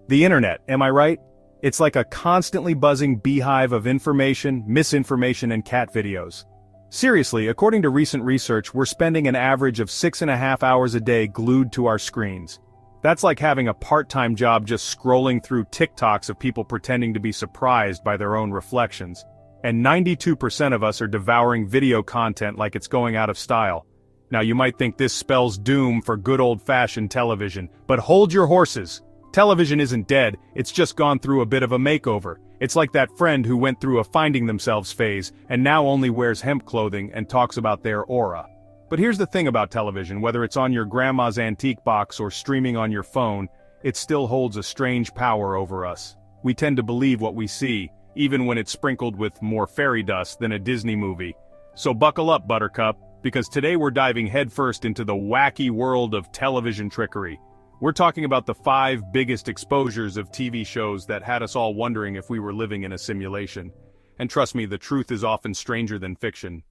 The internet, am I right? It's like a constantly buzzing beehive of information, misinformation, and cat videos. Seriously, according to recent research, we're spending an average of 6.5 hours a day glued to our screens. That's like having a part-time job just scrolling through TikToks of people pretending to be surprised by their own reflections. And 92% of us are devouring video content like it's going out of style. Now you might think this spells doom for good old-fashioned television, but hold your horses. Television isn't dead, it's just gone through a bit of a makeover. It's like that friend who went through a finding themselves phase and now only wears hemp clothing and talks about their aura. But here's the thing about television, whether it's on your grandma's antique box or streaming on your phone, it still holds a strange power over us. We tend to believe what we see, even when it's sprinkled with more fairy dust than a Disney movie. So buckle up, Buttercup, because today we're diving headfirst into the wacky world of television trickery. We're talking about the 5 biggest exposures of TV shows that had us all wondering if we were living in a simulation. And trust me, the truth is often stranger than fiction.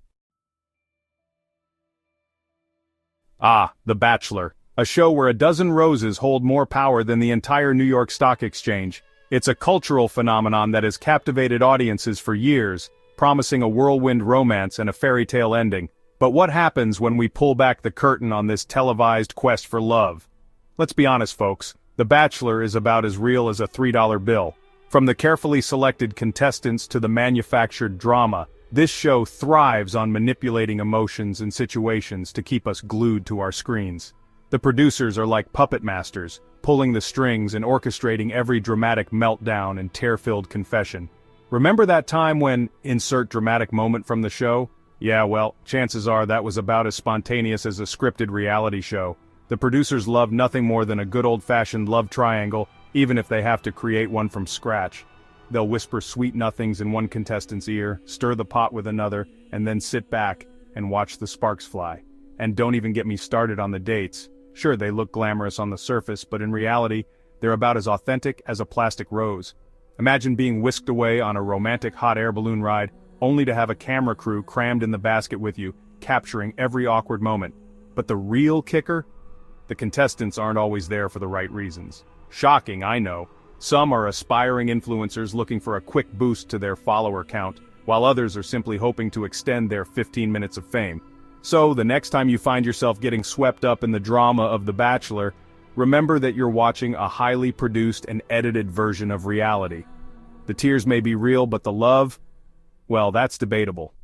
The Bachelor, a show where a dozen roses hold more power than the entire New York Stock Exchange. It's a cultural phenomenon that has captivated audiences for years, promising a whirlwind romance and a fairy tale ending. But what happens when we pull back the curtain on this televised quest for love? Let's be honest, folks, The Bachelor is about as real as a $3 bill. From the carefully selected contestants to the manufactured drama, this show thrives on manipulating emotions and situations to keep us glued to our screens. The producers are like puppet masters, pulling the strings and orchestrating every dramatic meltdown and tear-filled confession. Remember that time when, insert dramatic moment from the show? Yeah, well, chances are that was about as spontaneous as a scripted reality show. The producers love nothing more than a good old-fashioned love triangle, even if they have to create one from scratch. They'll whisper sweet nothings in one contestant's ear, stir the pot with another, and then sit back and watch the sparks fly. And don't even get me started on the dates. Sure, they look glamorous on the surface, but in reality, they're about as authentic as a plastic rose. Imagine being whisked away on a romantic hot air balloon ride, only to have a camera crew crammed in the basket with you, capturing every awkward moment. But the real kicker? The contestants aren't always there for the right reasons. Shocking, I know. Some are aspiring influencers looking for a quick boost to their follower count, while others are simply hoping to extend their 15 minutes of fame. So, the next time you find yourself getting swept up in the drama of The Bachelor, remember that you're watching a highly produced and edited version of reality. The tears may be real, but the love, well, that's debatable.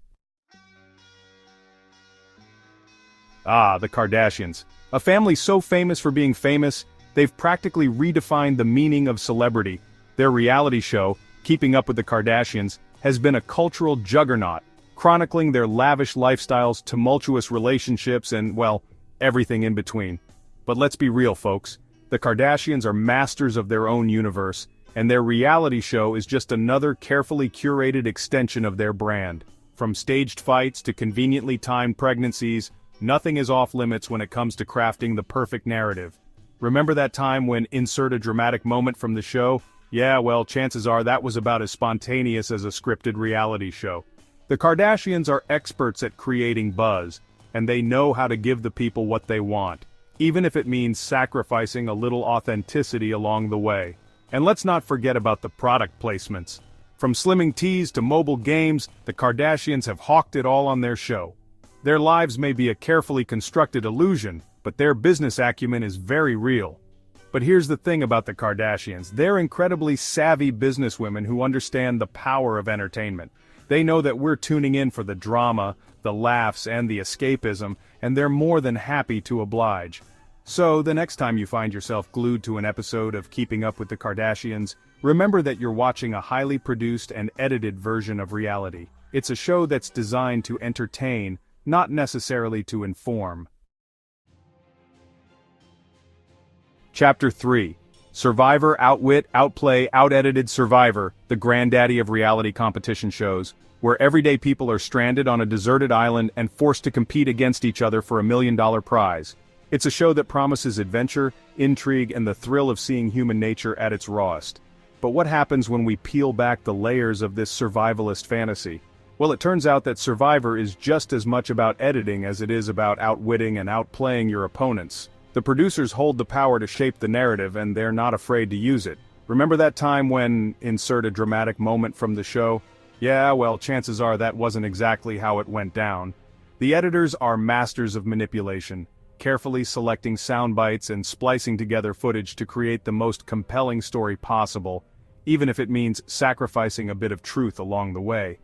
The Kardashians. A family so famous for being famous, they've practically redefined the meaning of celebrity. Their reality show, Keeping Up with the Kardashians, has been a cultural juggernaut, chronicling their lavish lifestyles, tumultuous relationships, and, well, everything in between. But let's be real, folks. The Kardashians are masters of their own universe, and their reality show is just another carefully curated extension of their brand. From staged fights to conveniently timed pregnancies, nothing is off limits when it comes to crafting the perfect narrative. Remember that time when insert a dramatic moment from the show? Yeah, well, chances are that was about as spontaneous as a scripted reality show. The Kardashians are experts at creating buzz, and they know how to give the people what they want, even if it means sacrificing a little authenticity along the way. And let's not forget about the product placements. From slimming teas to mobile games, the Kardashians have hawked it all on their show. Their lives may be a carefully constructed illusion, but their business acumen is very real. But here's the thing about the Kardashians. They're incredibly savvy businesswomen who understand the power of entertainment. They know that we're tuning in for the drama, the laughs, and the escapism, and they're more than happy to oblige. So, the next time you find yourself glued to an episode of Keeping Up with the Kardashians, remember that you're watching a highly produced and edited version of reality. It's a show that's designed to entertain, not necessarily to inform. Chapter 3. Survivor, Outwit, Outplay, Out-Edited Survivor, the granddaddy of reality competition shows, where everyday people are stranded on a deserted island and forced to compete against each other for $1 million prize. It's a show that promises adventure, intrigue, and the thrill of seeing human nature at its rawest. But what happens when we peel back the layers of this survivalist fantasy? Well, it turns out that Survivor is just as much about editing as it is about outwitting and outplaying your opponents. The producers hold the power to shape the narrative, and they're not afraid to use it. Remember that time when, insert a dramatic moment from the show? Yeah, well, chances are that wasn't exactly how it went down. The editors are masters of manipulation, carefully selecting sound bites and splicing together footage to create the most compelling story possible, even if it means sacrificing a bit of truth along the way.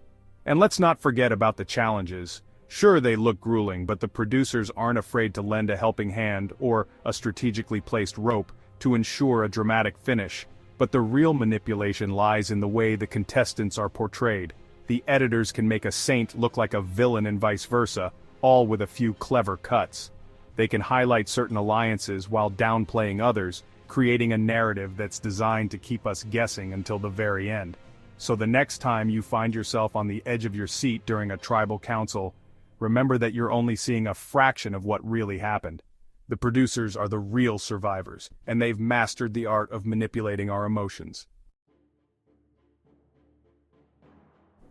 And let's not forget about the challenges. Sure, they look grueling, but the producers aren't afraid to lend a helping hand or a strategically placed rope to ensure a dramatic finish. But the real manipulation lies in the way the contestants are portrayed. The editors can make a saint look like a villain and vice versa, all with a few clever cuts. They can highlight certain alliances while downplaying others, creating a narrative that's designed to keep us guessing until the very end. So the next time you find yourself on the edge of your seat during a tribal council, remember that you're only seeing a fraction of what really happened. The producers are the real survivors, and they've mastered the art of manipulating our emotions.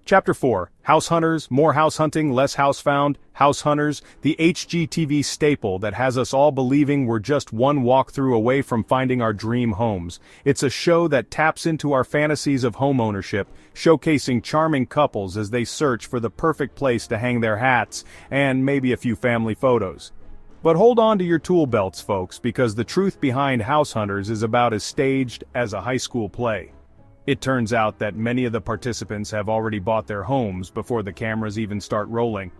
Chapter 4. House Hunters, more house hunting, less house found. House Hunters, the HGTV staple that has us all believing we're just one walkthrough away from finding our dream homes. It's a show that taps into our fantasies of homeownership, showcasing charming couples as they search for the perfect place to hang their hats, and maybe a few family photos. But hold on to your tool belts, folks, because the truth behind House Hunters is about as staged as a high school play. It turns out that many of the participants have already bought their homes before the cameras even start rolling.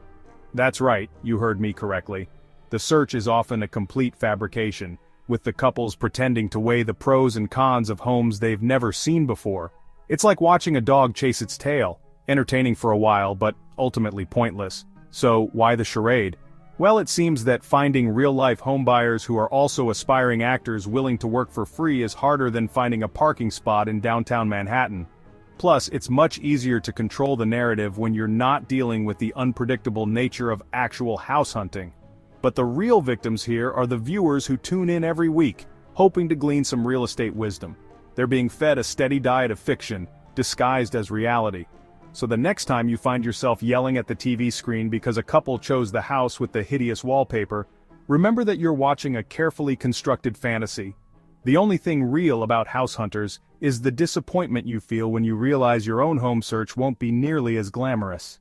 That's right, you heard me correctly. The search is often a complete fabrication, with the couples pretending to weigh the pros and cons of homes they've never seen before. It's like watching a dog chase its tail, entertaining for a while but ultimately pointless. So why the charade? Well, it seems that finding real-life homebuyers who are also aspiring actors willing to work for free is harder than finding a parking spot in downtown Manhattan. Plus, it's much easier to control the narrative when you're not dealing with the unpredictable nature of actual house hunting. But the real victims here are the viewers who tune in every week, hoping to glean some real estate wisdom. They're being fed a steady diet of fiction, disguised as reality. So the next time you find yourself yelling at the TV screen because a couple chose the house with the hideous wallpaper, remember that you're watching a carefully constructed fantasy. The only thing real about House Hunters is the disappointment you feel when you realize your own home search won't be nearly as glamorous.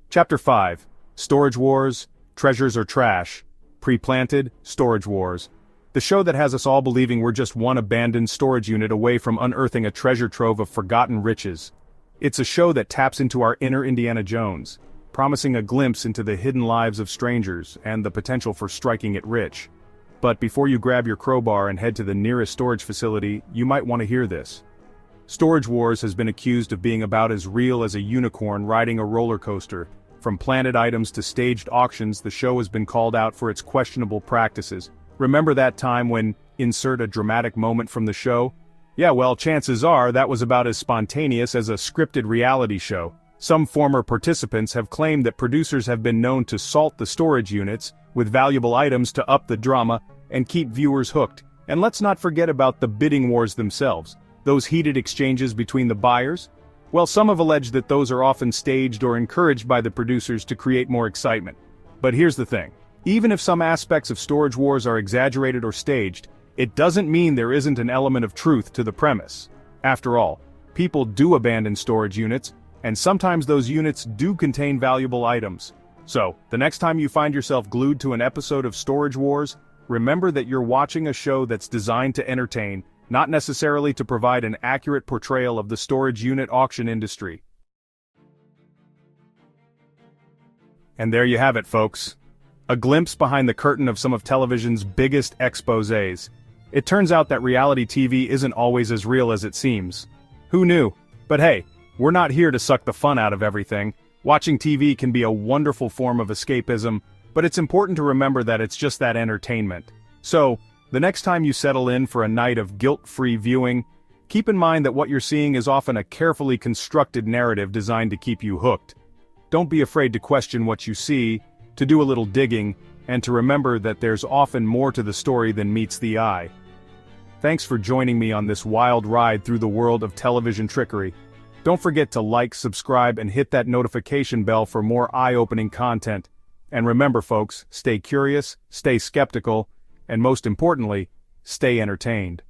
Chapter 5. Storage Wars, Treasures or Trash. Pre-planted, Storage Wars. The show that has us all believing we're just one abandoned storage unit away from unearthing a treasure trove of forgotten riches. It's a show that taps into our inner Indiana Jones, promising a glimpse into the hidden lives of strangers and the potential for striking it rich. But before you grab your crowbar and head to the nearest storage facility, you might want to hear this. Storage Wars has been accused of being about as real as a unicorn riding a roller coaster. From planted items to staged auctions, the show has been called out for its questionable practices. Remember that time when, insert a dramatic moment from the show? Yeah, well, chances are that was about as spontaneous as a scripted reality show. Some former participants have claimed that producers have been known to salt the storage units with valuable items to up the drama and keep viewers hooked. And let's not forget about the bidding wars themselves, those heated exchanges between the buyers. Well, some have alleged that those are often staged or encouraged by the producers to create more excitement. But here's the thing. Even if some aspects of Storage Wars are exaggerated or staged, it doesn't mean there isn't an element of truth to the premise. After all, people do abandon storage units, and sometimes those units do contain valuable items. So, the next time you find yourself glued to an episode of Storage Wars, remember that you're watching a show that's designed to entertain, not necessarily to provide an accurate portrayal of the storage unit auction industry. And there you have it, folks. A glimpse behind the curtain of some of television's biggest exposés. It turns out that reality TV isn't always as real as it seems. Who knew? But hey, we're not here to suck the fun out of everything. Watching TV can be a wonderful form of escapism, but it's important to remember that it's just that entertainment. So, the next time you settle in for a night of guilt-free viewing, keep in mind that what you're seeing is often a carefully constructed narrative designed to keep you hooked. Don't be afraid to question what you see, to do a little digging, and to remember that there's often more to the story than meets the eye. Thanks for joining me on this wild ride through the world of television trickery. Don't forget to like, subscribe, and hit that notification bell for more eye-opening content. And remember, folks, stay curious, stay skeptical, and most importantly, stay entertained.